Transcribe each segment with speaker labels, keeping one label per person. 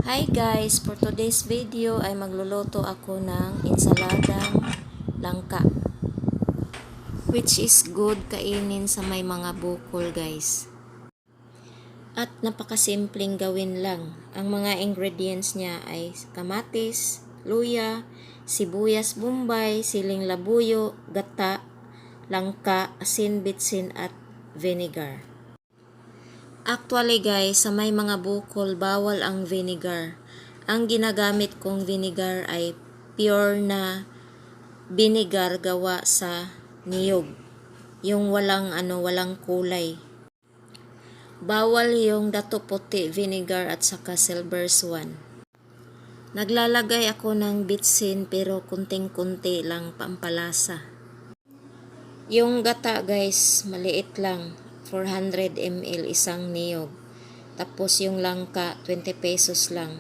Speaker 1: Hi guys, for today's video ay magluluto ako ng ensaladang langka, which is good kainin sa may mga bukol guys. At napakasimpleng gawin lang. Ang mga ingredients niya ay kamatis, luya, sibuyas bombay, siling labuyo, gata, langka, asin, bitsin at vinegar. Actually guys, sa may mga bukol, bawal ang vinegar. Ang ginagamit kong vinegar ay pure na vinegar gawa sa niyog. Yung walang kulay. Bawal yung dato puti vinegar at saka silver swan. Naglalagay ako ng bitsin pero kunting-kunti lang pampalasa. Yung gata guys, maliit lang. 400 ml isang niyog. Tapos yung langka, 20 pesos lang.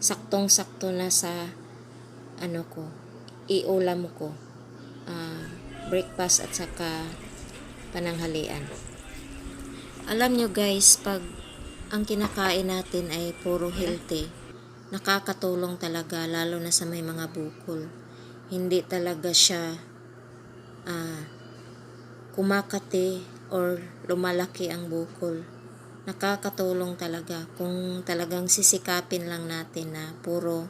Speaker 1: Saktong-sakto na sa iulam ko. Breakfast at saka pananghalian. Alam nyo guys, pag ang kinakain natin ay puro healthy, nakakatulong talaga lalo na sa may mga bukol. Hindi talaga siya kumakati or lumalaki ang bukol. Nakakatulong talaga kung talagang sisikapin lang natin na puro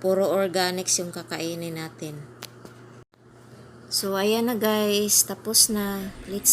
Speaker 1: organics yung kakainin natin. So ayan na guys, tapos na. Let's